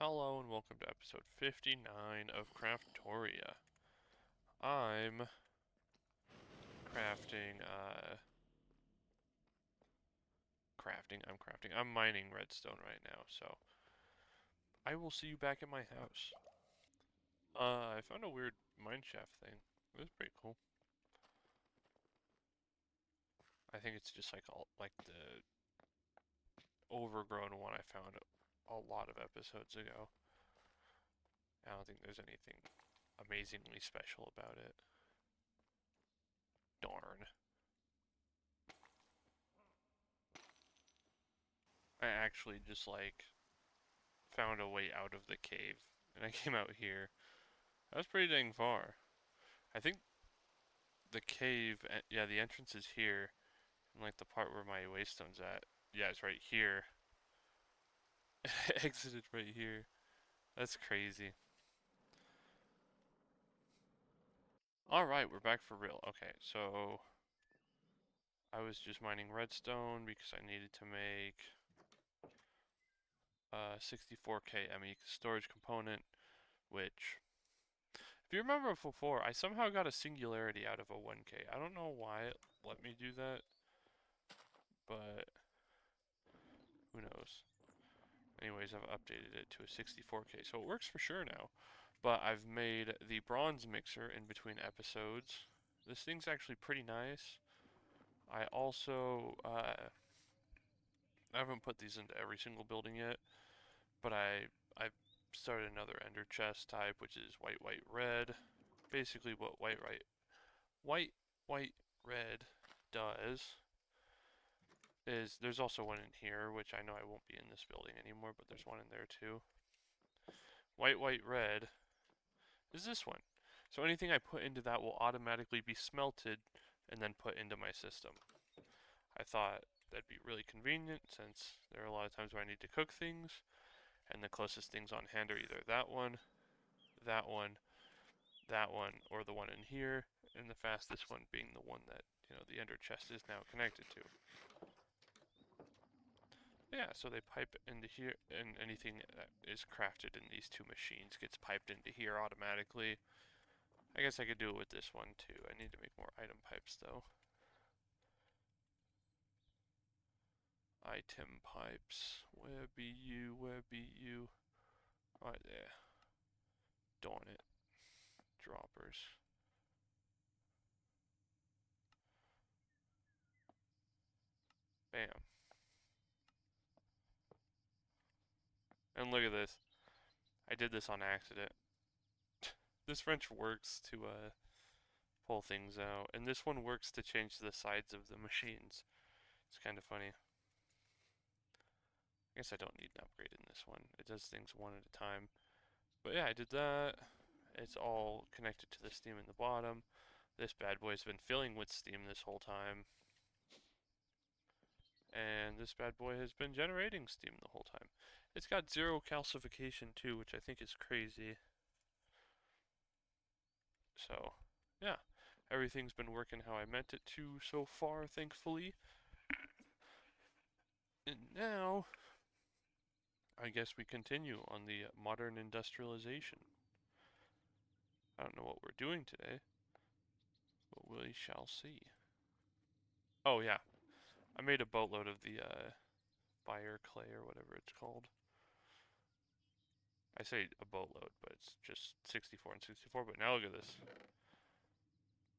Hello and welcome to episode 59 of Craftoria. I'm crafting, I'm mining redstone right now, so I will see you back at my house. I found a weird mineshaft thing. It was pretty cool. I think it's just like the overgrown one I found a lot of episodes ago. I don't think there's anything amazingly special about it. Darn. I actually just found a way out of the cave and I came out here. That was pretty dang far. I think the cave, yeah, the entrance is here, and like the part where my waystone's at, yeah, it's right here. Exited right here. That's crazy. Alright, we're back for real. Okay, so I was just mining redstone because I needed to make 64k ME storage component, which, if you remember before, I somehow got a singularity out of a 1k. I don't know why it let me do that, but who knows. Anyways, I've updated it to a 64k, so it works for sure now. But I've made the bronze mixer in between episodes. This thing's actually pretty nice. I also, I haven't put these into every single building yet, but I started another ender chest type, which is white, white, red. Basically what white, white, red does is there's also one in here, which I know I won't be in this building anymore, but there's one in there too. White, white, red is this one. So anything I put into that will automatically be smelted and then put into my system. I thought that'd be really convenient since there are a lot of times where I need to cook things, and the closest things on hand are either that one, that one, that one, or the one in here, and the fastest one being the one that, the ender chest is now connected to. Yeah, so they pipe into here, and anything that is crafted in these two machines gets piped into here automatically. I guess I could do it with this one too. I need to make more item pipes though. Item pipes. Where be you? Where be you? Right there. Darn it. Droppers. Bam. And look at this. I did this on accident. This wrench works to pull things out, and this one works to change the sides of the machines. It's kind of funny. I guess I don't need an upgrade in this one. It does things one at a time. But yeah, I did that. It's all connected to the steam in the bottom. This bad boy's been filling with steam this whole time. And this bad boy has been generating steam the whole time. It's got zero calcification too, which I think is crazy. So, yeah, everything's been working how I meant it to so far, thankfully. And now, I guess we continue on the modern industrialization. I don't know what we're doing today, but we shall see. Oh yeah, I made a boatload of the fire clay or whatever it's called. I say a boatload, but it's just 64 and 64. But now look at this.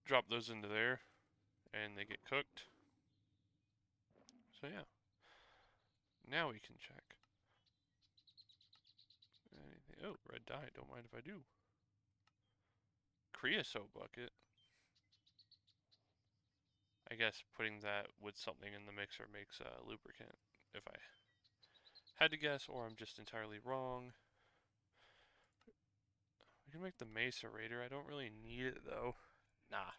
Drop those into there, and they get cooked. So yeah, now we can check. Anything. Oh, red dye. Don't mind if I do. Creosote bucket. I guess putting that with something in the mixer makes lubricant. If I had to guess, or I'm just entirely wrong. We can make the macerator. I don't really need it though. Nah,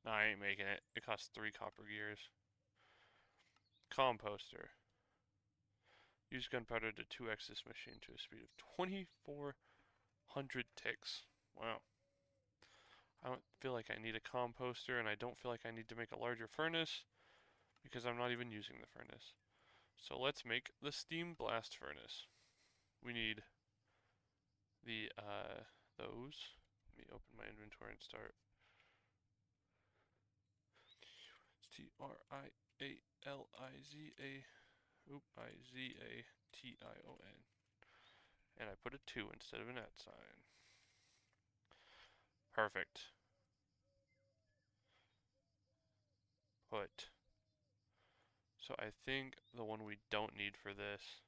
I ain't making it. It costs 3 copper gears. Composter. Use gunpowder to 2x this machine to a speed of 2400 ticks. Wow. I don't feel like I need a composter, and I don't feel like I need to make a larger furnace because I'm not even using the furnace. So let's make the steam blast furnace. We need the those. Let me open my inventory and start. It's Trializa. Oop, Ization. And I put a 2 instead of an at sign. Perfect. Put. So I think the one we don't need for this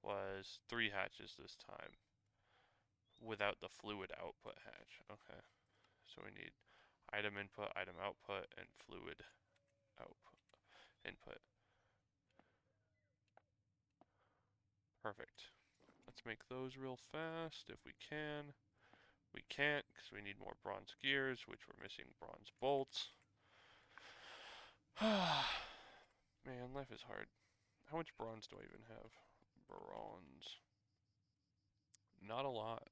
was 3 hatches this time without the fluid output hatch. Okay. So we need item input, item output, and fluid output input. Perfect. Let's make those real fast if we can. We can't because we need more bronze gears, which we're missing bronze bolts. Man, life is hard. How much bronze do I even have? Bronze. Not a lot.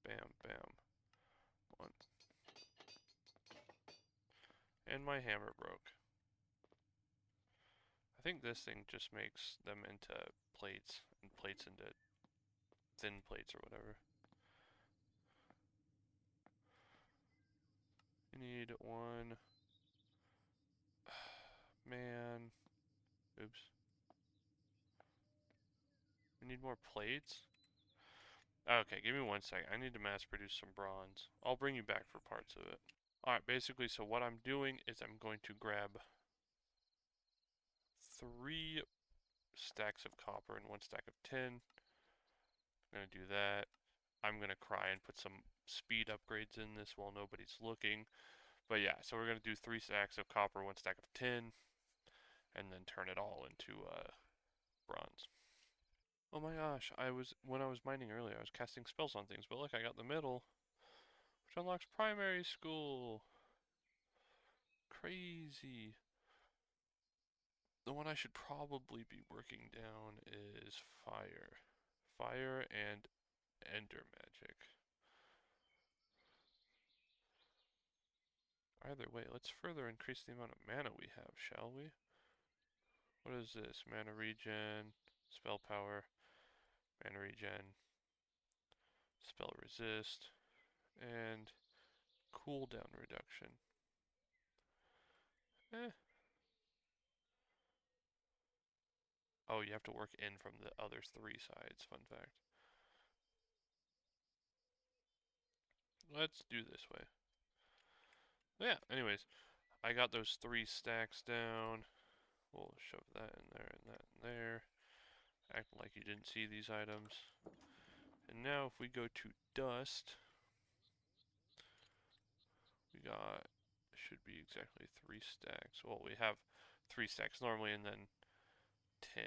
Bam, bam. One. And my hammer broke. I think this thing just makes them into plates, and plates into thin plates or whatever. You need one. Man. Oops. We need more plates? Okay, give me 1 second. I need to mass produce some bronze. I'll bring you back for parts of it. Alright, basically, so what I'm doing is I'm going to grab 3 stacks of copper and 1 stack of tin. I'm going to do that. I'm going to cry and put some speed upgrades in this while nobody's looking. But yeah, so we're going to do 3 stacks of copper, 1 stack of tin, and then turn it all into bronze. Oh my gosh, when I was mining earlier, I was casting spells on things, but look, I got the middle, which unlocks primary school. Crazy. The one I should probably be working down is fire. Fire and ender magic. Either way, let's further increase the amount of mana we have, shall we? What is this? Mana regen, spell power, mana regen, spell resist, and cooldown reduction. Eh. Oh, you have to work in from the other 3 sides, fun fact. Let's do this way. Yeah, anyways, I got those 3 stacks down. We'll shove that in there and that in there. Act like you didn't see these items. And now if we go to dust, we got, should be exactly 3 stacks. Well, we have 3 stacks normally and then 10.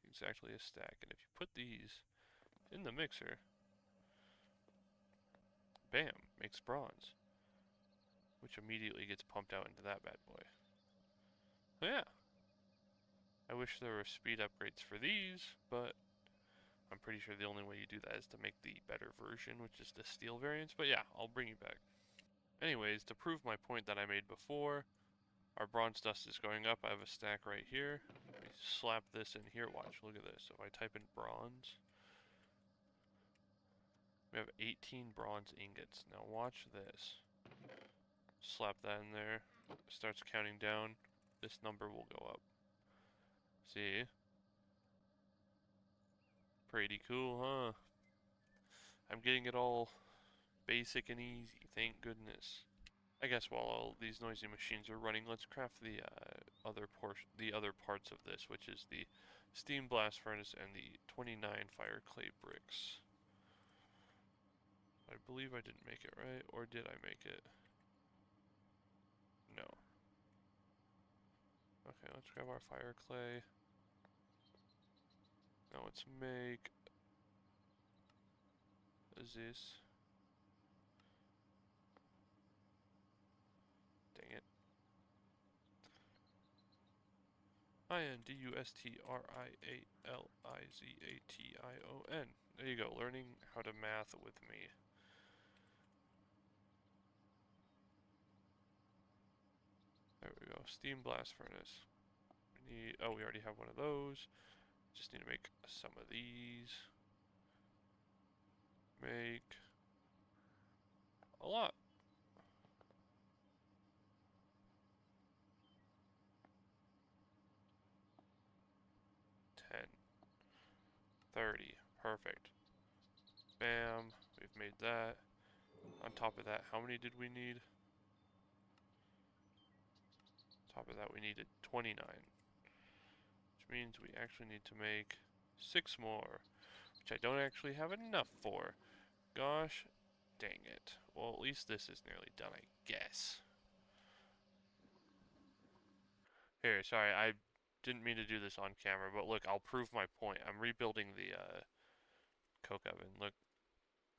Exactly a stack. And if you put these in the mixer, bam, makes bronze. Which immediately gets pumped out into that bad boy. So yeah. I wish there were speed upgrades for these, but I'm pretty sure the only way you do that is to make the better version, which is the steel variants. But yeah, I'll bring you back. Anyways, to prove my point that I made before, our bronze dust is going up. I have a stack right here. Let me slap this in here. Watch, look at this. If I type in bronze, we have 18 bronze ingots. Now watch this. Slap that in there. It starts counting down. This number will go up. See? Pretty cool, huh? I'm getting it all basic and easy, thank goodness. I guess while all these noisy machines are running, let's craft the other parts of this, which is the steam blast furnace and the 29 fire clay bricks. I believe I didn't make it right, or did I make it? No. Okay, let's grab our fire clay. Now let's make this. Dang it. Industrialization. There you go, learning how to math with me. There we go, steam blast furnace. We already have one of those. Just need to make some of these. Make a lot. 10, 30, perfect. Bam, we've made that. On top of that, how many did we need? On top of that, we needed 29. Which means we actually need to make 6 more. Which I don't actually have enough for. Gosh dang it. Well, at least this is nearly done, I guess. Here, sorry, I didn't mean to do this on camera, but look, I'll prove my point. I'm rebuilding the coke oven. Look,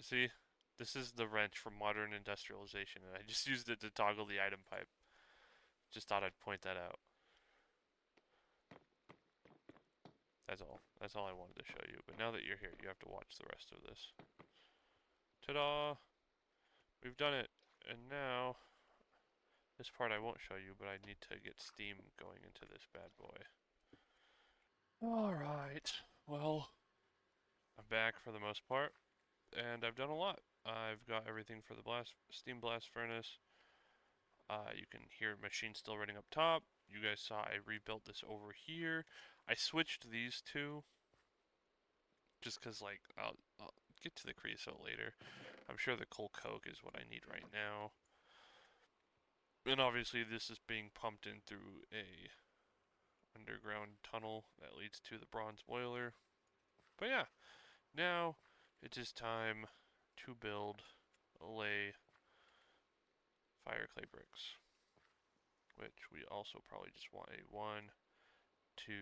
see? This is the wrench from Modern Industrialization, and I just used it to toggle the item pipe. Just thought I'd point that out. That's all. That's all I wanted to show you. But now that you're here, you have to watch the rest of this. Ta-da! We've done it. And now, this part I won't show you, but I need to get steam going into this bad boy. Alright. Well, I'm back for the most part, and I've done a lot. I've got everything for the steam blast furnace. You can hear machine still running up top. You guys saw I rebuilt this over here. I switched these two just because, like, I'll get to the creosote later. I'm sure the coal coke is what I need right now. And obviously this is being pumped in through a underground tunnel that leads to the bronze boiler. But yeah, now it is time to lay fire clay bricks, which we also probably just want a 1, 2,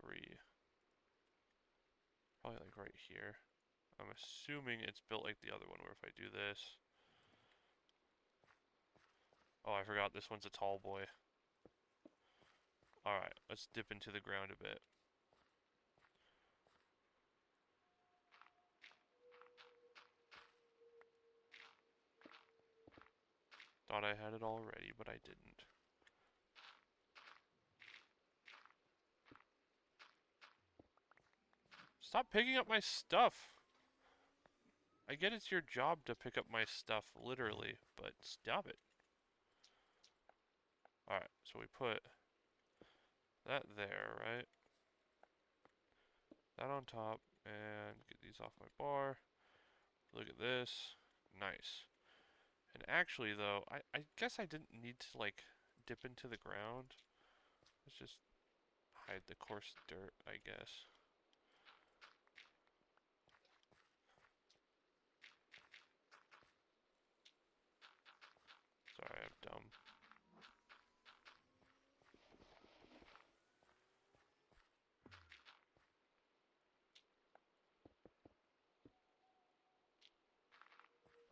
3, probably like right here. I'm assuming it's built like the other one, where if I do this, oh, I forgot this one's a tall boy. Alright, let's dip into the ground a bit. Thought I had it already, but I didn't. Stop picking up my stuff! I get it's your job to pick up my stuff, literally, but stop it. Alright, so we put that there, right? That on top, and get these off my bar. Look at this. Nice. And actually, though, I guess I didn't need to, like, dip into the ground. Let's just hide the coarse dirt, I guess. Sorry, I'm dumb.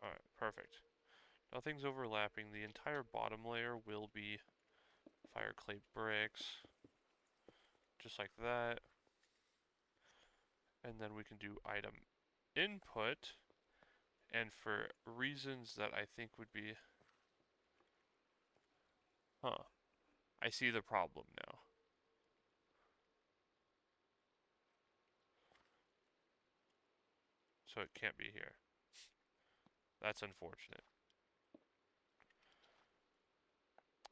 Alright, perfect. Nothing's overlapping. The entire bottom layer will be fire clay bricks. Just like that. And then we can do item input. And for reasons that I think would be... Huh. I see the problem now. So it can't be here. That's unfortunate.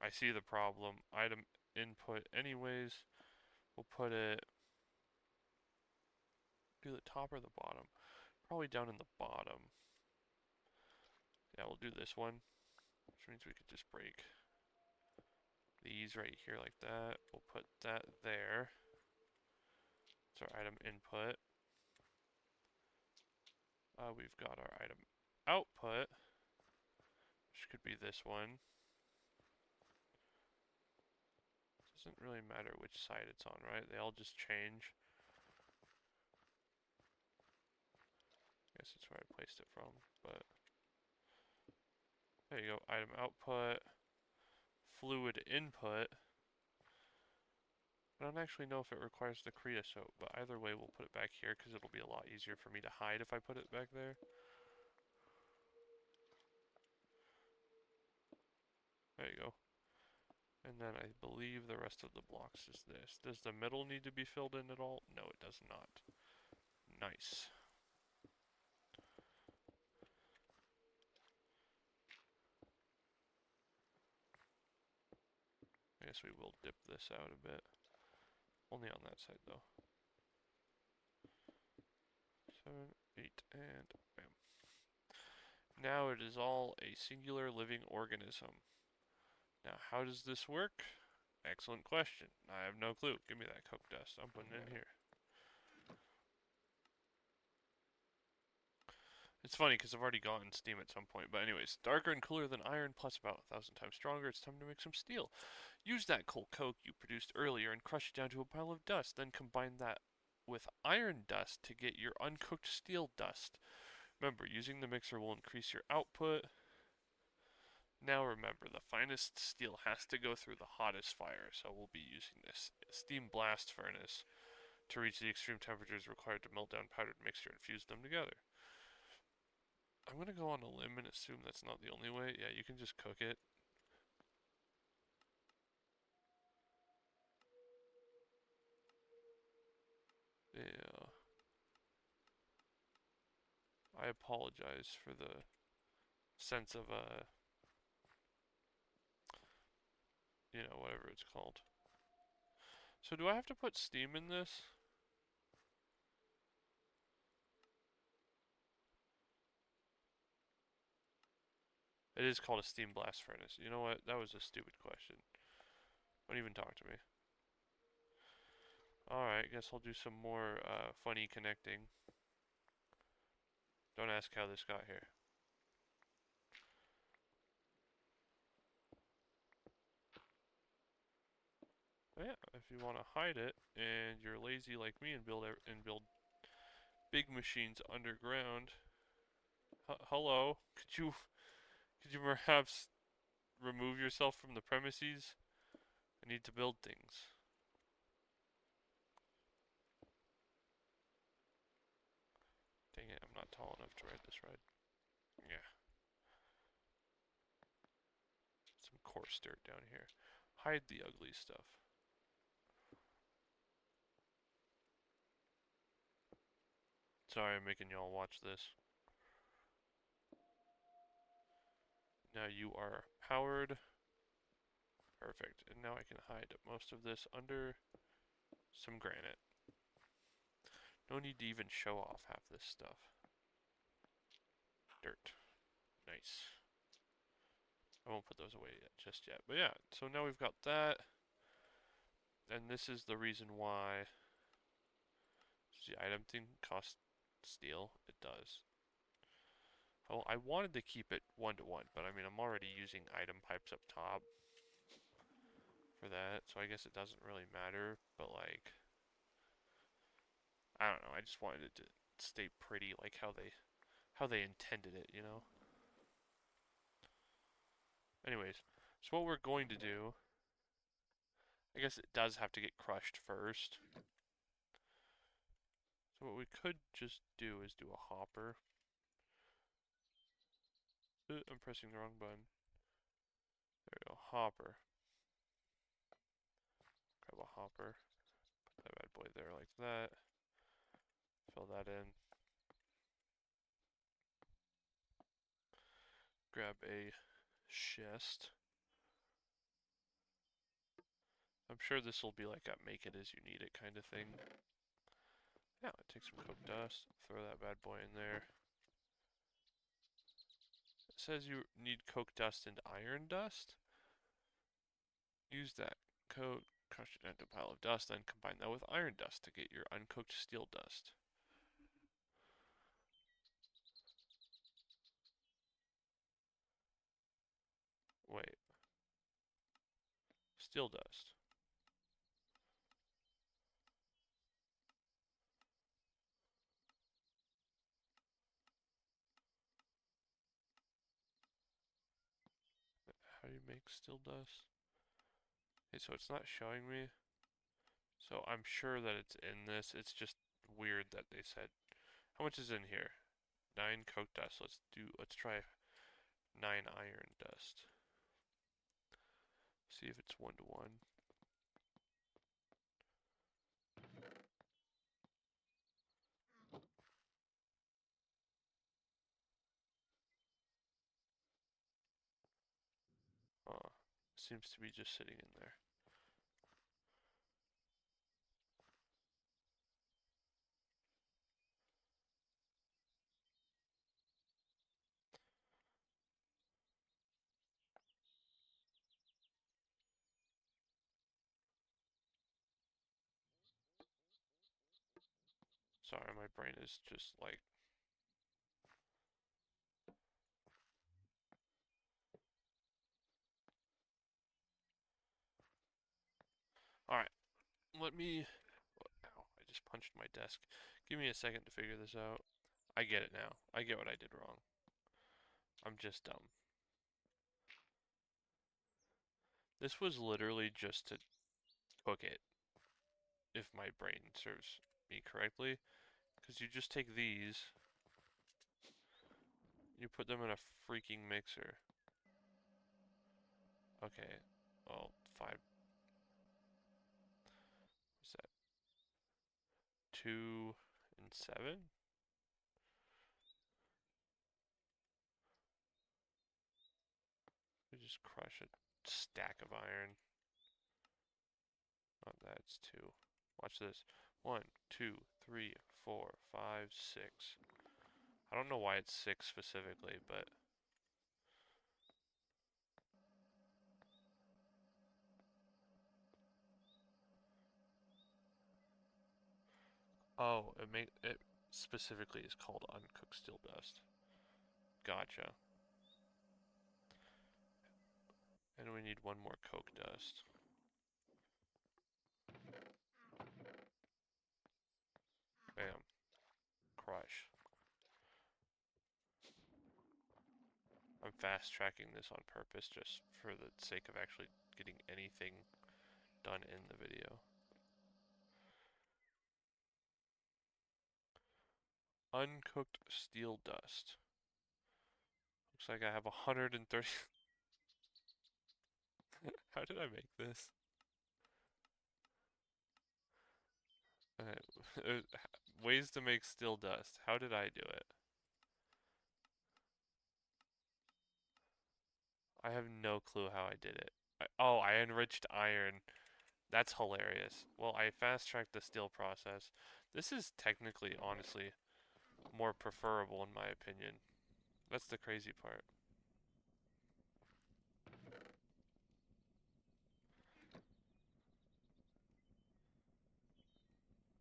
I see the problem. Item input anyways. We'll put it... Do the top or the bottom? Probably down in the bottom. Yeah, we'll do this one. Which means we could just break these right here like that. We'll put that there. It's our item input. We've got our item output, which could be this one. Doesn't really matter which side it's on, right? They all just change. I guess that's where I placed it from, but there you go. Item output, fluid input. I don't actually know if it requires the creosote, but either way we'll put it back here because it'll be a lot easier for me to hide if I put it back there. There you go. And then I believe the rest of the blocks is this. Does the middle need to be filled in at all? No, it does not. Nice. I guess we will dip this out a bit. Only on that side though. 7, 8, and bam. Now it is all a singular living organism. Now how does this work? Excellent question. I have no clue. Give me that coke dust. I'm putting it in here. It's funny because I've already gotten steam at some point. But anyways, darker and cooler than iron, plus about 1,000 times stronger. It's time to make some steel. Use that coal coke you produced earlier and crush it down to a pile of dust. Then combine that with iron dust to get your uncooked steel dust. Remember, using the mixer will increase your output. Now remember, the finest steel has to go through the hottest fire, so we'll be using this steam blast furnace to reach the extreme temperatures required to melt down powdered mixture and fuse them together. I'm gonna go on a limb and assume that's not the only way. Yeah, you can just cook it. Yeah. I apologize for the sense of, whatever it's called. So do I have to put steam in this? It is called a steam blast furnace. You know what? That was a stupid question. Don't even talk to me. Alright, guess I'll do some more funny connecting. Don't ask how this got here. But yeah, if you want to hide it and you're lazy like me and build big machines underground, hello, could you perhaps remove yourself from the premises? I need to build things. Dang it, I'm not tall enough to ride this ride. Yeah. Some coarse dirt down here. Hide the ugly stuff. Sorry I'm making y'all watch this. Now you are powered. Perfect. And now I can hide most of this under some granite. No need to even show off half this stuff. Dirt. Nice. I won't put those away just yet. But yeah, so now we've got that. And this is the reason why. Does the item thing cost steel? It does. Oh, I wanted to keep it 1-to-1, but I mean, I'm already using item pipes up top for that, so I guess it doesn't really matter, but like, I don't know, I just wanted it to stay pretty, like how they intended it, you know? Anyways, so what we're going to do, I guess it does have to get crushed first. So what we could just do is do a hopper. I'm pressing the wrong button. There we go, hopper. Grab a hopper. Put that bad boy there like that. Fill that in. Grab a chest. I'm sure this will be like a make it as you need it kind of thing. Yeah, take some coke dust, throw that bad boy in there. It says you need coke dust and iron dust. Use that coke, crush it into a pile of dust, then combine that with iron dust to get your uncooked steel dust. Wait. Steel dust. How do you make steel dust? Okay, so it's not showing me. So I'm sure that it's in this. It's just weird that they said. How much is in here? 9 coke dust. Let's try 9 iron dust. See if it's 1-to-1. Seems to be just sitting in there. Sorry, my brain is just like... Alright, let me... Ow, I just punched my desk. Give me a second to figure this out. I get it now. I get what I did wrong. I'm just dumb. This was literally just to cook it, if my brain serves me correctly. Because you just take these, you put them in a freaking mixer. Okay, well, 5, what's that, 2 and 7? We just crush a stack of iron. Not that, it's 2. Watch this. 1, 2, 3, 4, 5, 6. I don't know why it's 6 specifically, but... Oh, it specifically is called uncooked steel dust. Gotcha. And we need one more coke dust. Bam. Crush. I'm fast tracking this on purpose just for the sake of actually getting anything done in the video. Uncooked steel dust. Looks like I have 130. How did I make this? Ways to make steel dust. How did I do it? I have no clue how I did it. Oh, I enriched iron. That's hilarious. Well, I fast-tracked the steel process. This is technically, honestly, more preferable in my opinion. That's the crazy part.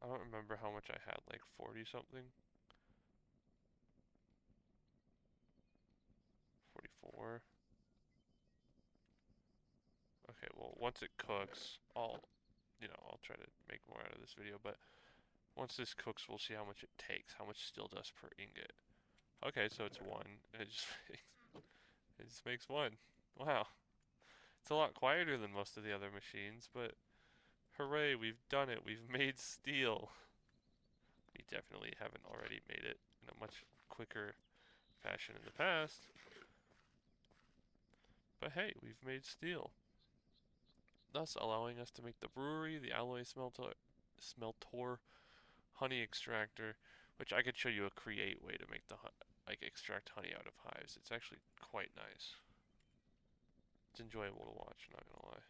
I don't remember how much I had, like 40 something? 44? Okay, well, once it cooks, I'll try to make more out of this video, but once this cooks, we'll see how much it takes, how much steel dust per ingot. Okay, so it's 1, and it just makes 1. Wow. It's a lot quieter than most of the other machines, but hooray, we've done it. We've made steel. We definitely haven't already made it in a much quicker fashion in the past. But hey, we've made steel, thus allowing us to make the brewery, the alloy smeltor, honey extractor, which I could show you a create way to make the like extract honey out of hives. It's actually quite nice. It's enjoyable to watch, not gonna lie.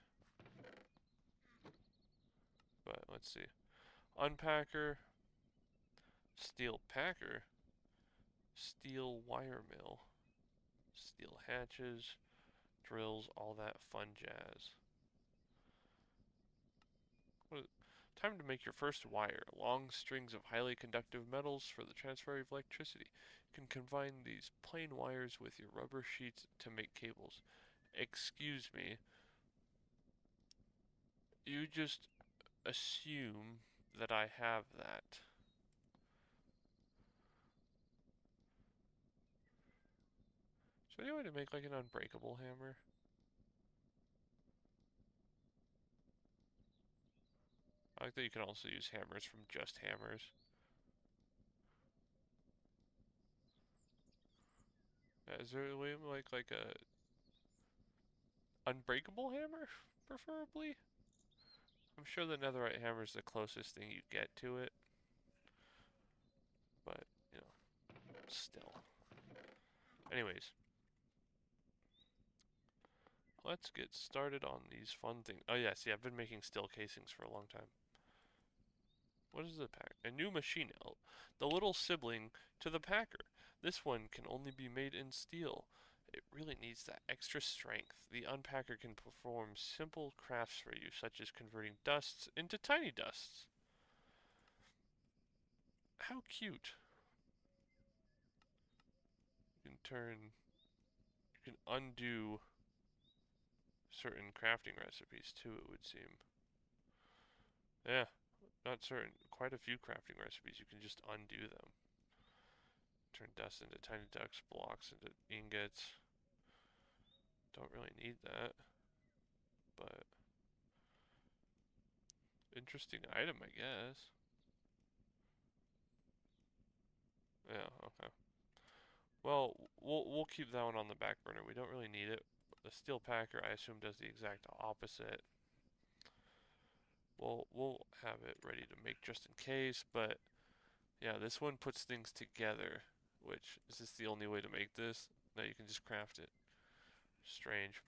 But let's see. Unpacker, steel packer, steel wire mill, steel hatches, drills, all that fun jazz. Time to make your first wire. Long strings of highly conductive metals for the transfer of electricity. You can combine these plain wires with your rubber sheets to make cables. Excuse me. You just assume that I have that. Is there any way to make like an unbreakable hammer? I like that you can also use hammers from just hammers. Is there a way to make like a unbreakable hammer, preferably. I'm sure the netherite hammer is the closest thing you get to it, but, you know, still. Anyways, let's get started on these fun things. Oh yeah, see, I've been making steel casings for a long time. What is the pack? A new machine, the little sibling to the packer. This one can only be made in steel. It really needs that extra strength. The unpacker can perform simple crafts for you, such as converting dusts into tiny dusts. How cute. You can turn, you can undo certain crafting recipes too, it would seem. Yeah, not certain. Quite a few crafting recipes, you can just undo them. Turn dust into tiny ducks, blocks into ingots. Don't really need that, but interesting item, I guess. Yeah, okay. Well, we'll keep that one on the back burner. We don't really need it. The steel packer, I assume, does the exact opposite. We'll have it ready to make just in case, but yeah, this one puts things together, which is this the only way to make this? No, you can just craft it. Strange.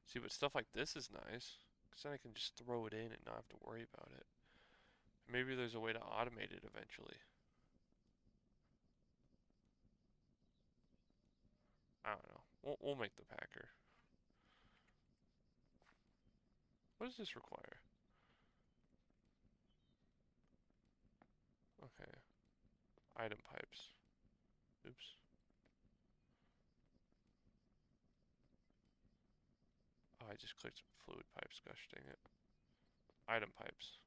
See, but stuff like this is nice, because then I can just throw it in and not have to worry about it. Maybe there's a way to automate it eventually. I don't know. We'll make the packer. What does this require? Okay. Item pipes. Oops. Oh, I just clicked fluid pipes. Gosh dang it. Item pipes.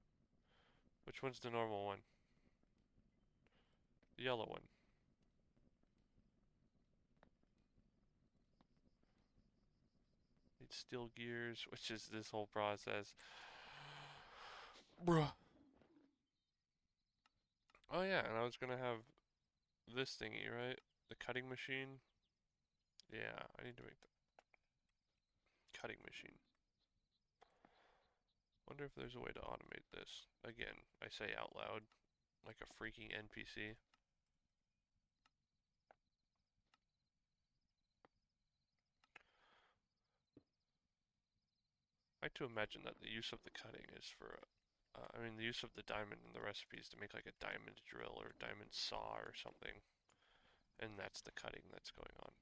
Which one's the normal one? The yellow one. Need steel gears, which is this whole process. Bruh. Oh yeah, and I was gonna have this thingy, right? The cutting machine. Yeah, I need to make the cutting machine. Wonder if there's a way to automate this. Again, I say out loud, like a freaking NPC. I like to imagine that the use of the cutting is for, I mean, the use of the diamond in the recipe is to make like a diamond drill or a diamond saw or something. And that's the cutting that's going on.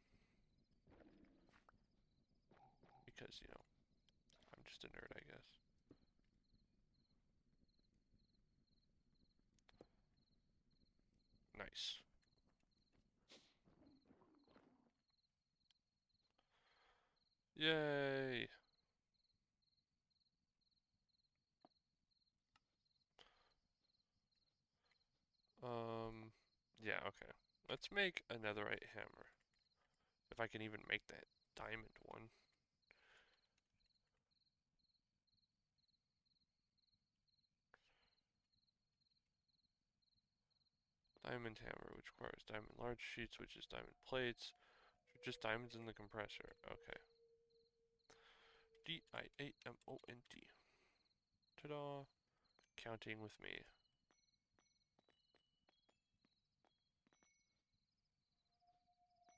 Because, you know, I'm just a nerd, I guess. Nice. Yay! Yeah, okay. Let's make a netherite hammer. If I can even make that diamond one. Diamond hammer, which requires diamond large sheets, which is diamond plates. Just diamonds in the compressor. Okay. D-I-A-M-O-N-T. Ta-da! Counting with me.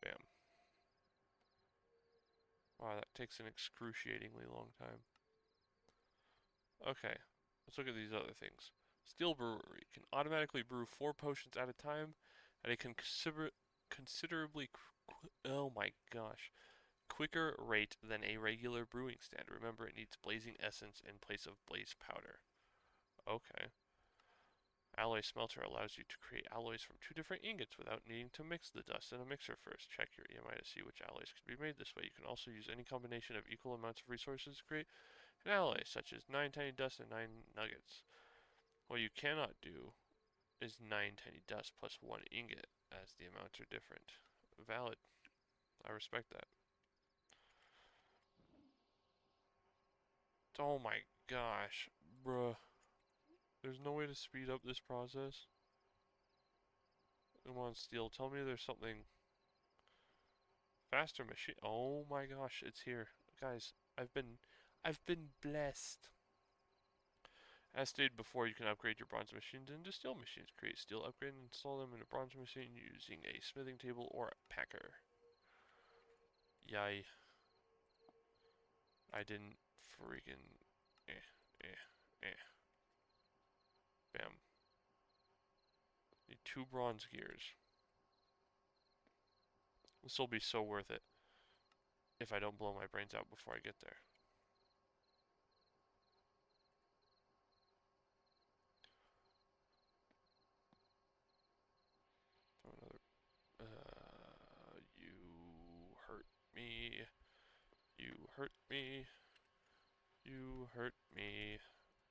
Bam. Wow, that takes an excruciatingly long time. Okay, let's look at these other things. Steel brewery can automatically brew 4 potions at a time at a considerably, oh my gosh, quicker rate than a regular brewing stand. Remember, it needs blazing essence in place of blaze powder. Okay. Alloy smelter allows you to create alloys from 2 different ingots without needing to mix the dust in a mixer first. Check your EMI to see which alloys can be made this way. You can also use any combination of equal amounts of resources to create an alloy, such as 9 tiny dust and 9 nuggets. What you cannot do is 9 tiny dust plus 1 ingot, as the amounts are different. Valid. I respect that. Oh my gosh, bruh. There's no way to speed up this process. Come on, steel. Tell me there's something faster machine. Oh my gosh, it's here, guys. I've been blessed. As stated before, you can upgrade your bronze machines into steel machines. Create steel upgrade and install them in a bronze machine using a smithing table or a packer. Yay. I didn't freaking... Eh, eh. Bam. Need 2 bronze gears. This will be so worth it if I don't blow my brains out before I get there. Throw another... you hurt me. You hurt me. You hurt me.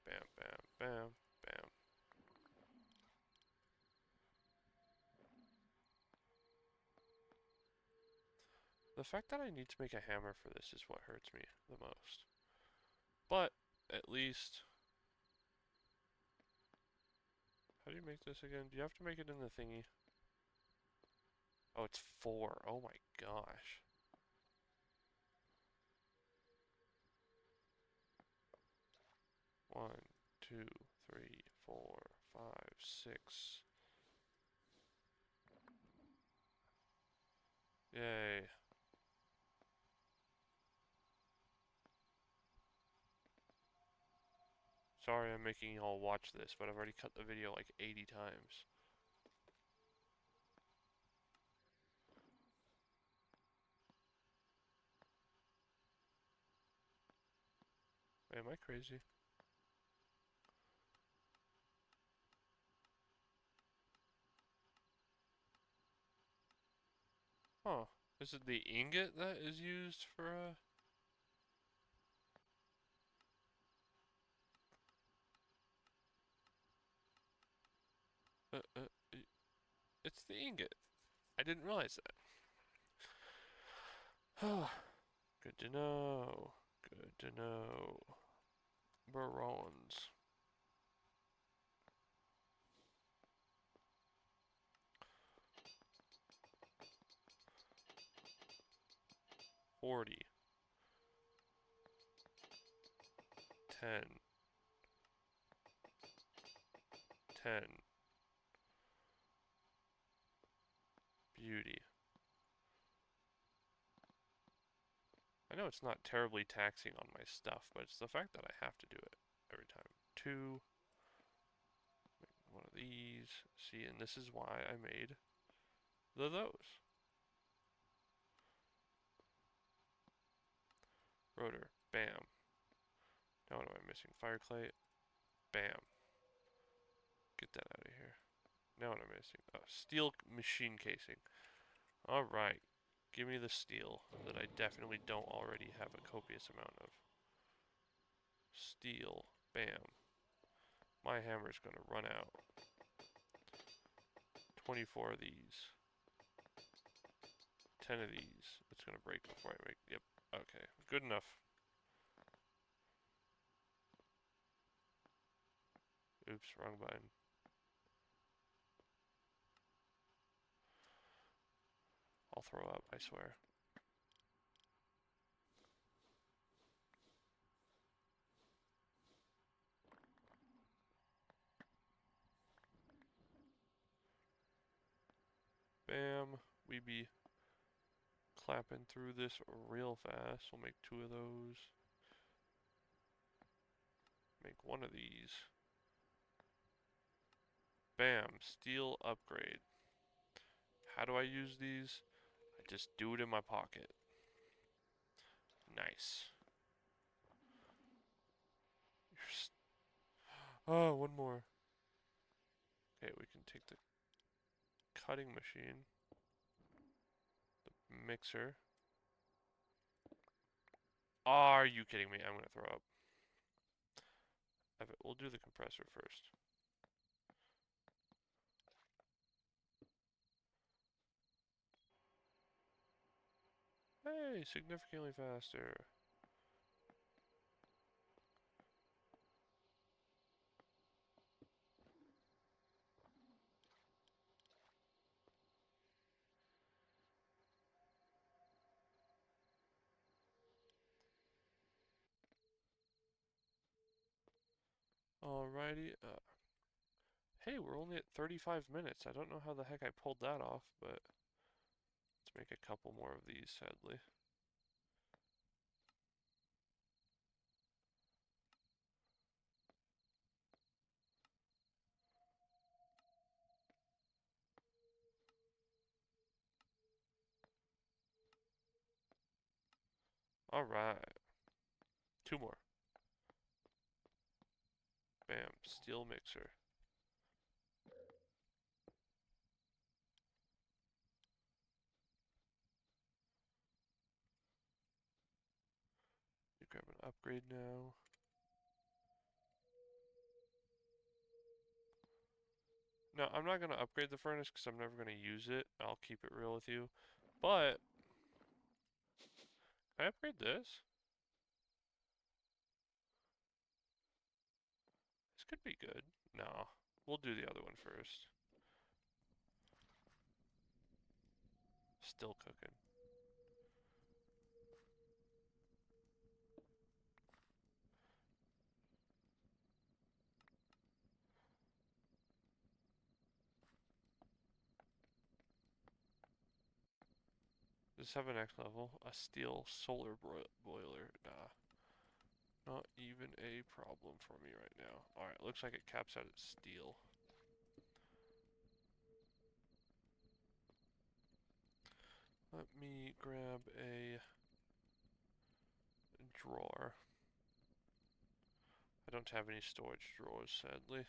Bam, bam, bam, bam. The fact that I need to make a hammer for this is what hurts me the most. But, at least... How do you make this again? Do you have to make it in the thingy? Oh, it's 4. Oh my gosh. One, two, three, 4, 5, 6. Yay. Sorry I'm making y'all watch this, but I've already cut the video like 80 times. Wait, am I crazy? Huh. Is it the ingot that is used for, uh, uh, uh, it's the ingot. I didn't realize that. Good to know. Good to know. Barons. 40. 10. 10. Beauty. I know it's not terribly taxing on my stuff, but it's the fact that I have to do it every time. 2. One of these. See, and this is why I made those. Rotor. Bam. Now what am I missing? Fire clay. Bam. Get that out of here. Now what am I missing? Oh, steel machine casing. Alright. Give me the steel that I definitely don't already have a copious amount of. Steel. Bam. My hammer's gonna run out. 24 of these. 10 of these. It's gonna break before I make... Yep. Okay. Good enough. Oops, wrong button. I'll throw up, I swear. Bam. We be clapping through this real fast. We'll make 2 of those. Make 1 of these. Bam. Steel upgrade. How do I use these? I just do it in my pocket. Nice. Oh, 1 more. Okay, we can take the cutting machine. The mixer. Are you kidding me? I'm gonna throw up. We'll do the compressor first. Hey, significantly faster. Alrighty. Hey, we're only at 35 minutes. I don't know how the heck I pulled that off, but let's make a couple more of these, sadly. Alright. Two more. Bam. Steel mixer. You grab an upgrade now. No, I'm not going to upgrade the furnace because I'm never going to use it. I'll keep it real with you. But, can I upgrade this? This could be good. No, we'll do the other one first. Still cooking. Does this have a next level? A steel solar boiler. Nah. Not even a problem for me right now. Alright, looks like it caps out at steel. Let me grab a drawer. I don't have any storage drawers, sadly.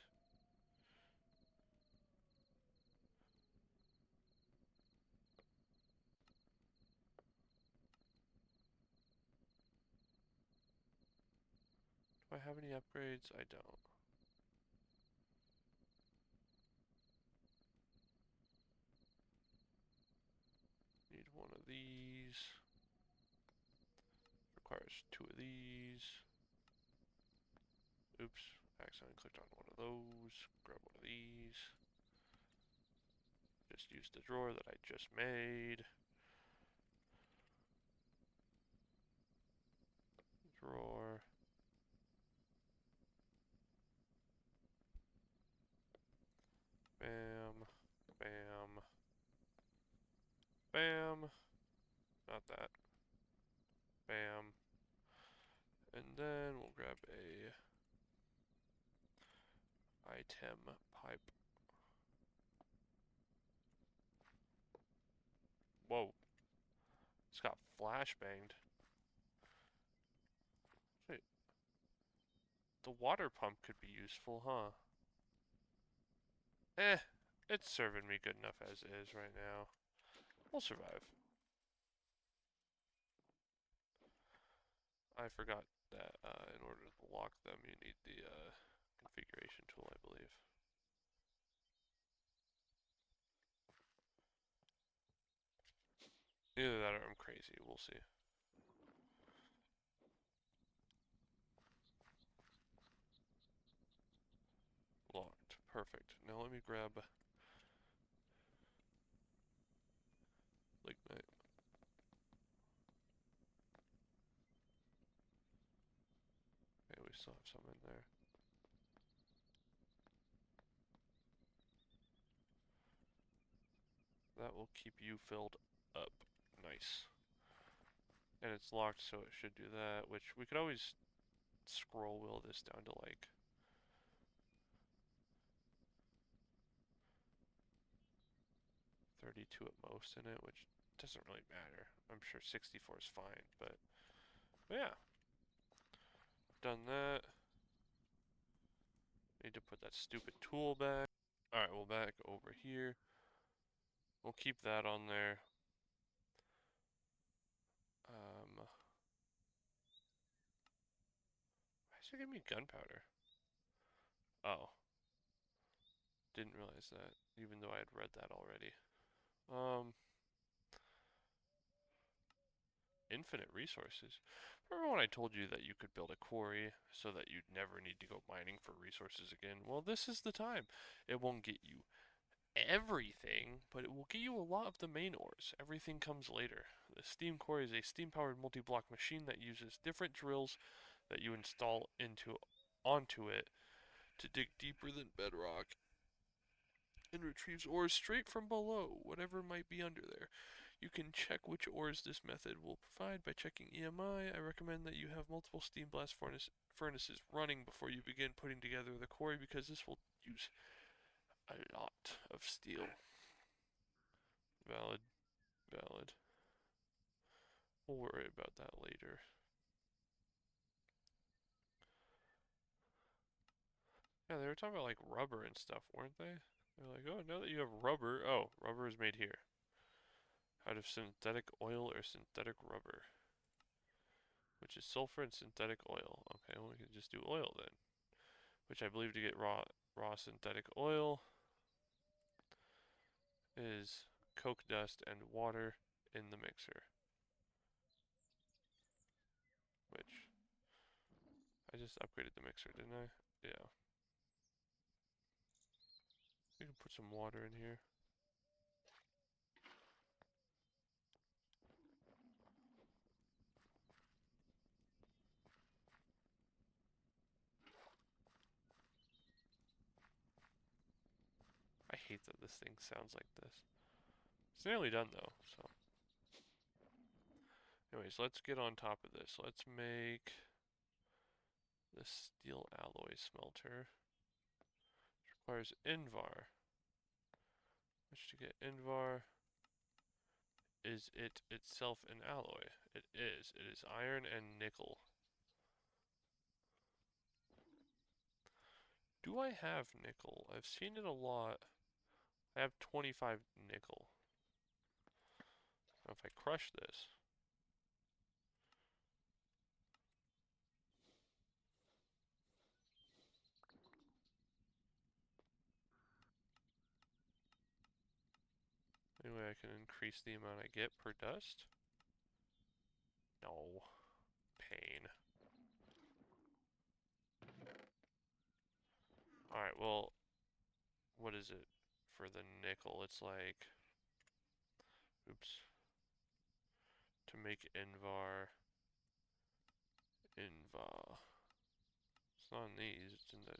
Do I have any upgrades? I don't. Need one of these. Requires two of these. Oops, accidentally clicked on one of those. Grab one of these. Just use the drawer that I just made. Drawer. Bam. Bam. Bam. Not that. Bam. And then we'll grab a item pipe. Whoa. It's got flashbanged. Wait. The water pump could be useful, huh? It's serving me good enough as is right now. We'll survive. I forgot that in order to lock them, you need the configuration tool, I believe. Either that or I'm crazy. We'll see. Locked. Perfect. Now let me grab lignite. Okay, we still have some in there. That will keep you filled up. Nice. And it's locked, so it should do that, which we could always scroll wheel this down to like 32 at most in it, which doesn't really matter. I'm sure 64 is fine, but yeah. Done that. Need to put that stupid tool back. Alright, we'll back over here. We'll keep that on there. Why is it giving me gunpowder? Oh. Didn't realize that, even though I had read that already. Infinite resources. Remember when I told you that you could build a quarry so that you'd never need to go mining for resources again? Well, this is the time. It won't get you everything, but it will get you a lot of the main ores. Everything comes later. The steam quarry is a steam-powered multi-block machine that uses different drills that you install onto it to dig deeper than bedrock and retrieves ores straight from below, whatever might be under there. You can check which ores this method will provide by checking EMI. I recommend that you have multiple steam blast furnaces running before you begin putting together the quarry because this will use a lot of steel. Valid. Valid. We'll worry about that later. Yeah, they were talking about like rubber and stuff, weren't they? They're like, oh, now that you have rubber, oh, rubber is made here. Out of synthetic oil or synthetic rubber. Which is sulfur and synthetic oil. Okay, well we can just do oil then. Which I believe to get raw synthetic oil is coke dust and water in the mixer. Which, I just upgraded the mixer, didn't I? Yeah. We can put some water in here. I hate that this thing sounds like this. It's nearly done though, so. Anyways, let's get on top of this. Let's make the steel alloy smelter. Which requires Invar. Which to get Invar, is it itself an alloy? It is. It is iron and nickel. Do I have nickel? I've seen it a lot. I have 25 nickel. Now if I crush this, anyway, I can increase the amount I get per dust. No. Pain. Alright, well, what is it for the nickel? It's like, oops. To make Invar. It's not in these, it's in the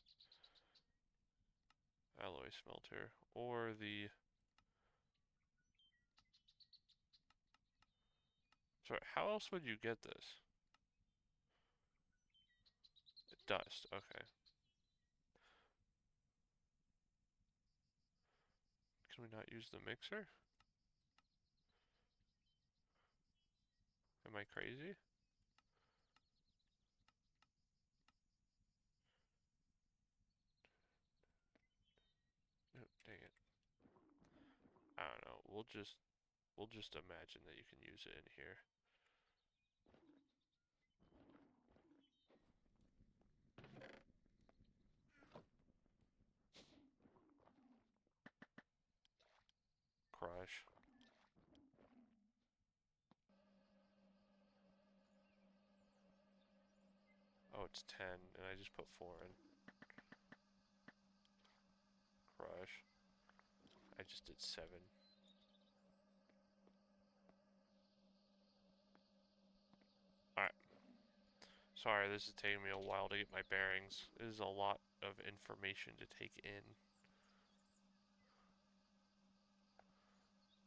alloy smelter. Or the, sorry, how else would you get this? Dust, okay. Can we not use the mixer? Am I crazy? No, dang it. I don't know. We'll just imagine that you can use it in here. Crush. Oh, it's 10, and I just put 4 in. Crush. I just did 7. Alright. Sorry, this is taking me a while to get my bearings. This is a lot of information to take in.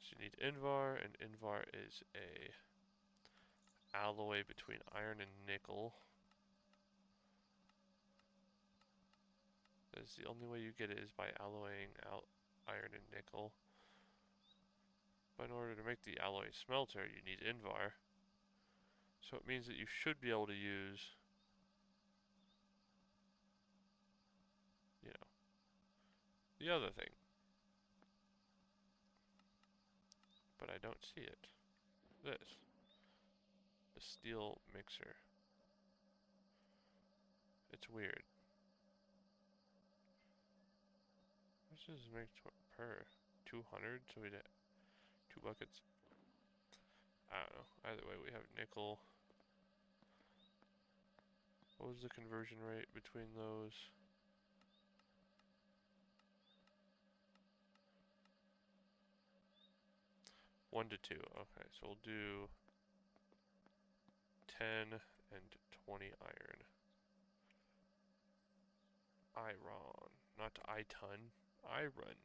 So you need Invar, and Invar is a alloy between iron and nickel. That's the only way you get it is by alloying out iron and nickel. But in order to make the alloy smelter, you need Invar. So it means that you should be able to use, you know, the other thing. But I don't see it. This. The steel mixer. It's weird. This is make per 200, so we'd 2 buckets. I don't know. Either way, we have nickel. What was the conversion rate between those? One to 2. Okay, so we'll do 10 and 20 iron. iron, not I-ton, iron.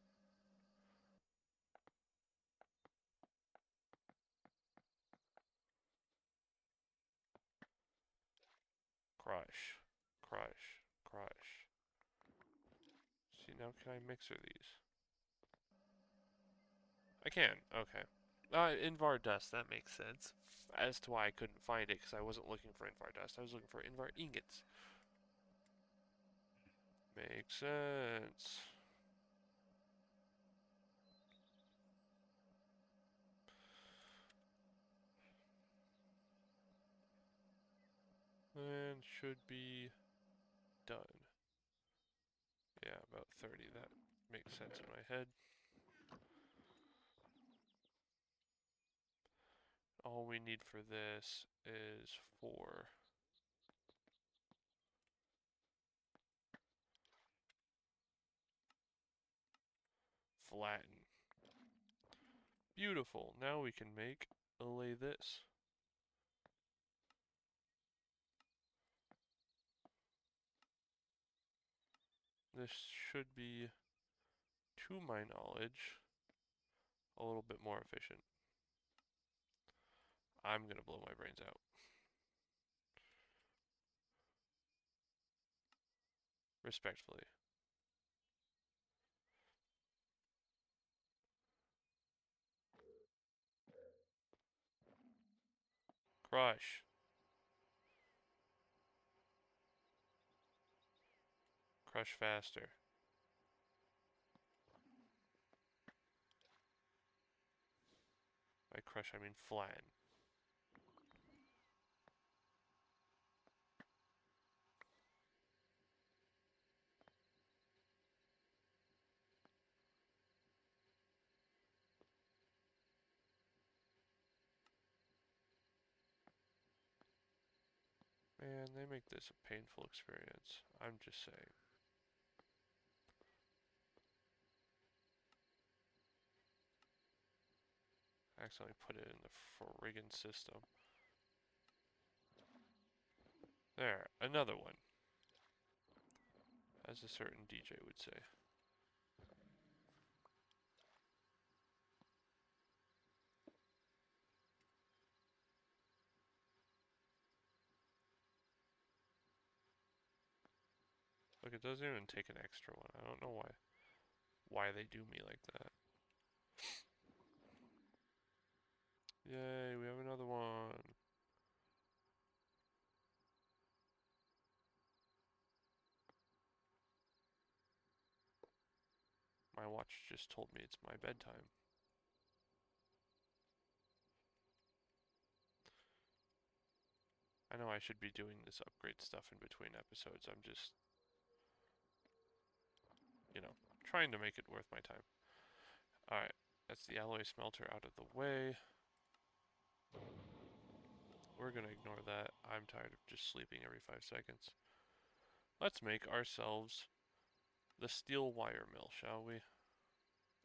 Crush, crush, crush. See, now can I mixer these? I can, okay. Invar dust, that makes sense. As to why I couldn't find it, because I wasn't looking for Invar dust, I was looking for Invar ingots. Makes sense. And should be done. Yeah, about 30, that makes sense in my head. All we need for this is 4. Flatten. Beautiful. Now we can make allay this. This should be, to my knowledge, a little bit more efficient. I'm gonna blow my brains out. Respectfully. Crush. Crush faster. By crush, I mean flatten. Man, they make this a painful experience. I'm just saying. I accidentally put it in the friggin' system. There, another one. As a certain DJ would say. Look, it doesn't even take an extra one. I don't know why they do me like that. Yay, we have another one. My watch just told me it's my bedtime. I know I should be doing this upgrade stuff in between episodes. I'm just, you know, trying to make it worth my time. Alright, that's the alloy smelter out of the way. We're gonna ignore that. I'm tired of just sleeping every 5 seconds. Let's make ourselves the steel wire mill, shall we?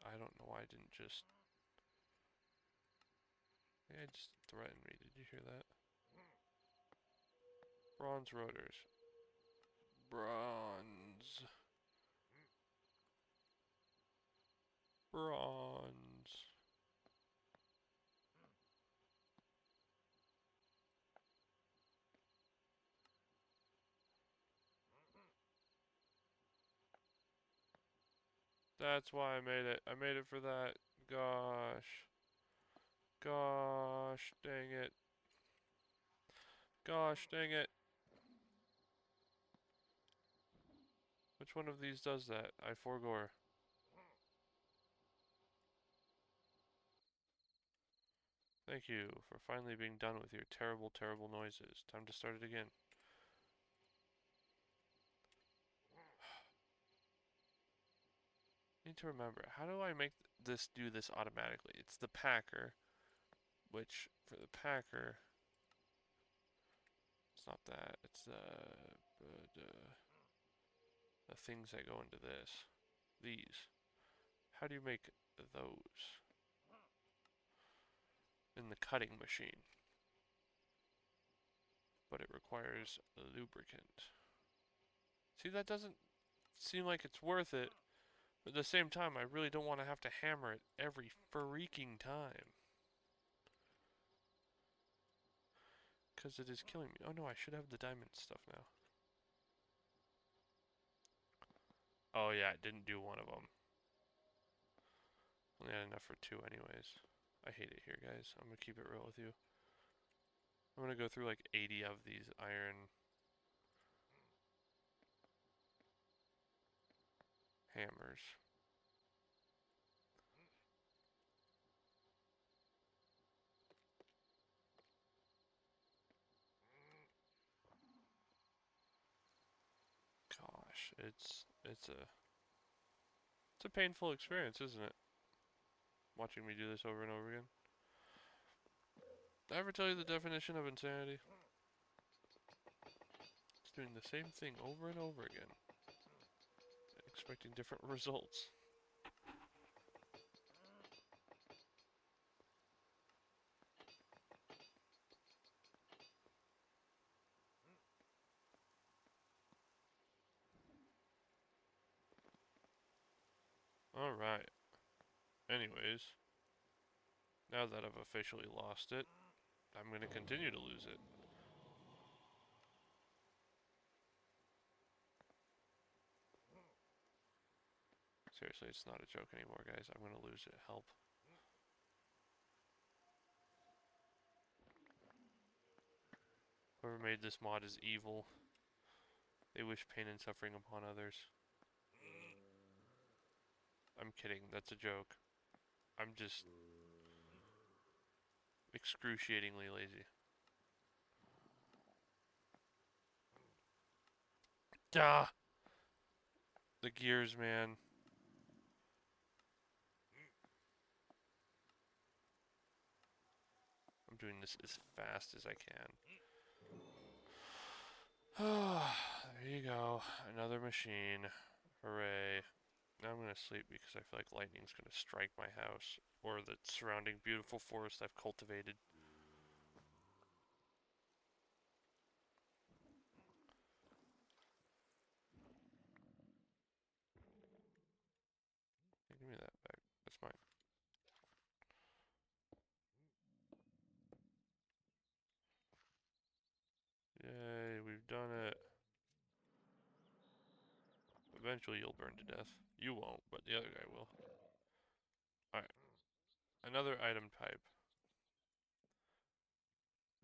I don't know why I didn't just... Yeah, it just threatened me. Did you hear that? Bronze rotors. Bronze. Bronze. That's why I made it. I made it for that. Gosh. Gosh, dang it. Gosh, dang it. Which one of these does that? I forgore. Thank you for finally being done with your terrible, terrible noises. Time to start it again. Need to remember, how do I make this do this automatically? It's the packer, which for the packer, it's not that. It's the things that go into this. These. How do you make those? In the cutting machine. But it requires a lubricant. See, that doesn't... seem like it's worth it, but at the same time, I really don't want to have to hammer it every freaking time. Because it is killing me. Oh no, I should have the diamond stuff now. Oh yeah, it didn't do one of them. Only had enough for two anyways. I hate it here, guys. I'm gonna keep it real with you. I'm gonna go through like 80 of these iron hammers. Gosh, it's a painful experience, isn't it? Watching me do this over and over again. Did I ever tell you the definition of insanity? It's doing the same thing over and over again, expecting different results. Alright. Anyways, now that I've officially lost it, I'm going to continue to lose it. Seriously, it's not a joke anymore, guys. I'm going to lose it. Help. Whoever made this mod is evil. They wish pain and suffering upon others. I'm kidding. That's a joke. I'm just excruciatingly lazy. Duh! The gears, man. I'm doing this as fast as I can. There you go. Another machine. Hooray. Now I'm gonna sleep because I feel like lightning's gonna strike my house or the surrounding beautiful forest I've cultivated. Hey, give me that back. That's mine. Yay, we've done it. Eventually you'll burn to death. You won't, but the other guy will. Alright. Another item type.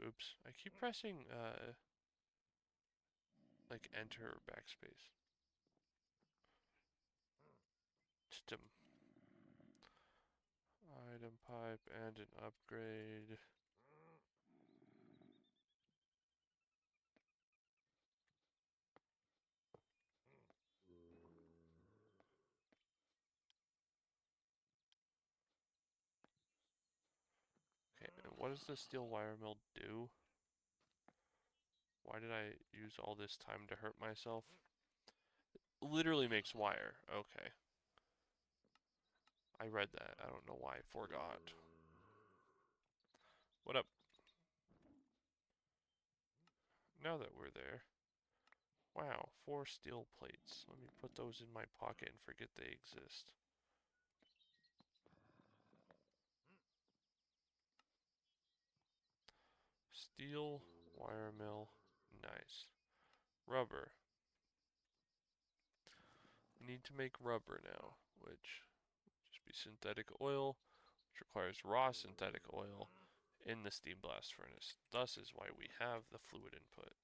Oops. I keep pressing, like enter or backspace. Stim. Item pipe and an upgrade. Okay, and what does the steel wire mill do? Why did I use all this time to hurt myself? Literally makes wire. Okay. I read that. I don't know why I forgot. What up? Now that we're there. Wow, 4 steel plates. Let me put those in my pocket and forget they exist. Steel, wire mill, nice. Rubber. We need to make rubber now, which just be synthetic oil, which requires raw synthetic oil in the steam blast furnace. Thus is why we have the fluid input,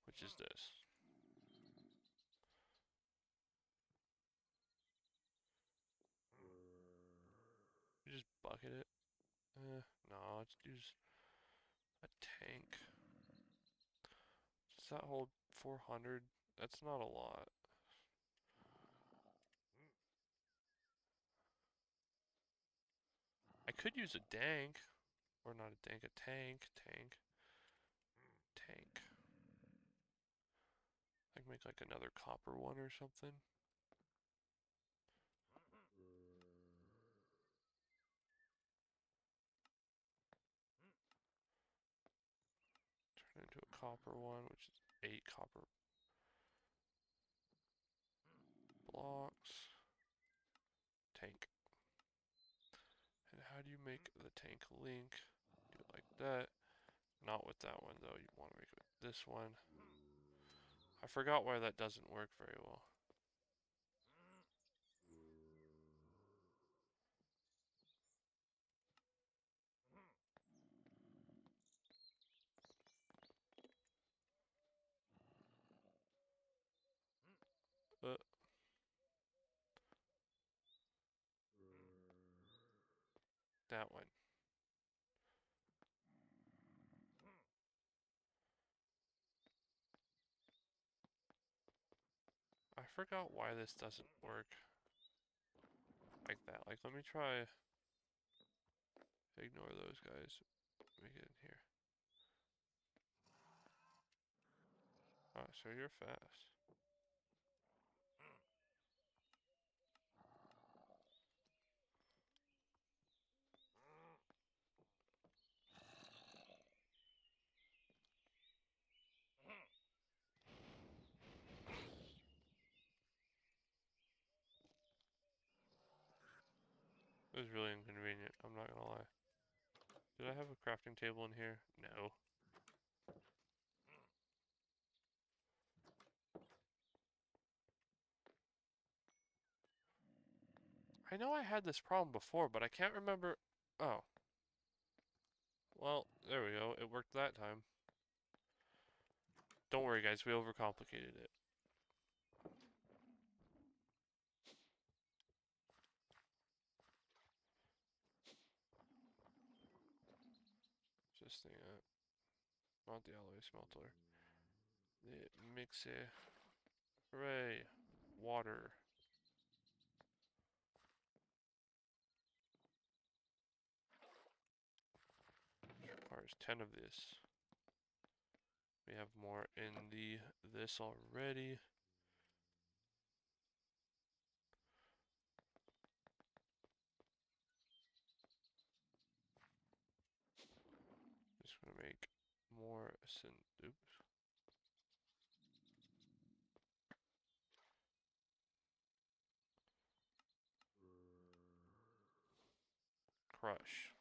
which is this. You just bucket it. No, let's use a tank. Does that hold 400? That's not a lot. I could use a dank. Or not a dank, a tank. Tank. I can make like another copper one or something. Turn into a copper one, which is 8 copper. make the tank link. Do it like that. Not with that one though. You want to make it with this one. I forgot why that doesn't work very well. That one. I forgot why this doesn't work like that. Like, let me try ignore those guys. Let me get in here. Oh, so you're fast. It was really inconvenient, I'm not gonna lie. Did I have a crafting table in here? No. I know I had this problem before, but I can't remember. Oh. Well, there we go. It worked that time. Don't worry, guys. We overcomplicated it. Just the, not the alloy smelter. The mixer. Hooray. Water. Which requires 10 of this. We have more in this already. Just gonna make more oops. Crush.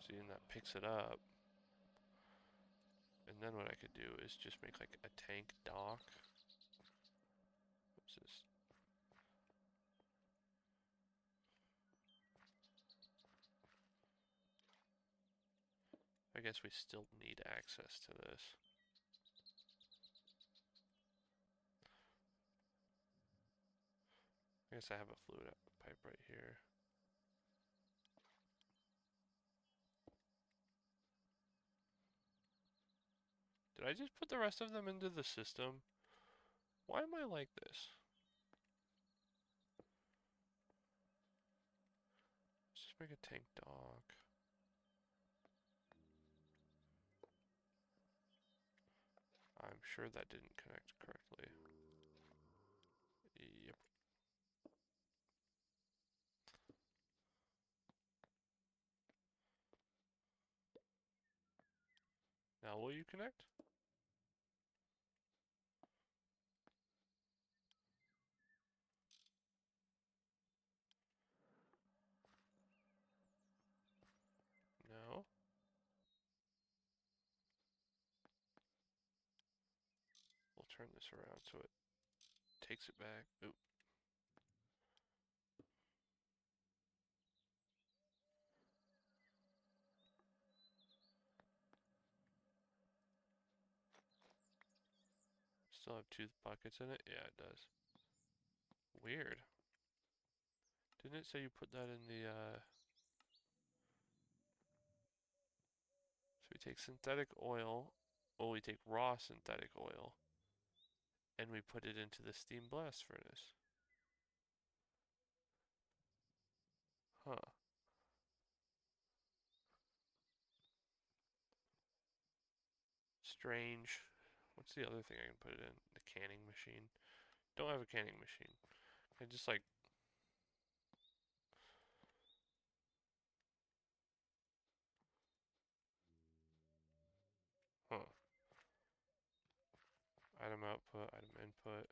See, and that picks it up. And then what I could do is just make like a tank dock. What's this? I guess we still need access to this. I guess I have a fluid pipe right here. Did I just put the rest of them into the system? Why am I like this? Let's just make a tank dock. I'm sure that didn't connect correctly. Yep. Now will you connect? No. We'll turn this around so it takes it back. Oop. Still have 2 buckets in it? Yeah, it does. Weird. Didn't it say you put that in the, So we take synthetic oil. Well, we take raw synthetic oil. And we put it into the steam blast furnace. Huh. Strange. What's the other thing I can put it in? The canning machine. Don't have a canning machine. I just like... Huh. Item output, item input.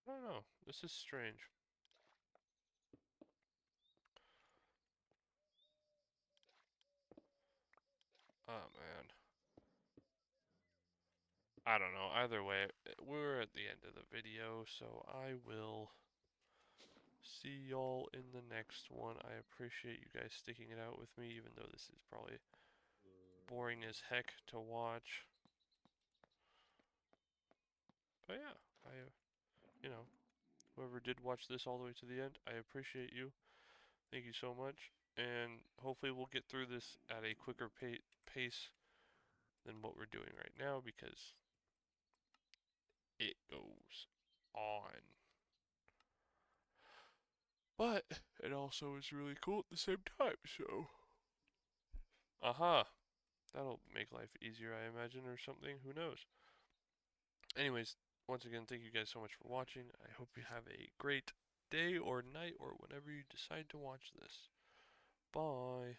I don't know. This is strange. Oh man. I don't know. Either way, we're at the end of the video, so I will see y'all in the next one. I appreciate you guys sticking it out with me, even though this is probably boring as heck to watch. But yeah, you know, whoever did watch this all the way to the end, I appreciate you. Thank you so much. And hopefully we'll get through this at a quicker pace than what we're doing right now because it goes on. But it also is really cool at the same time, so. Aha. That'll make life easier, I imagine, or something. Who knows? Anyways, once again, thank you guys so much for watching. I hope you have a great day or night or whenever you decide to watch this. Bye.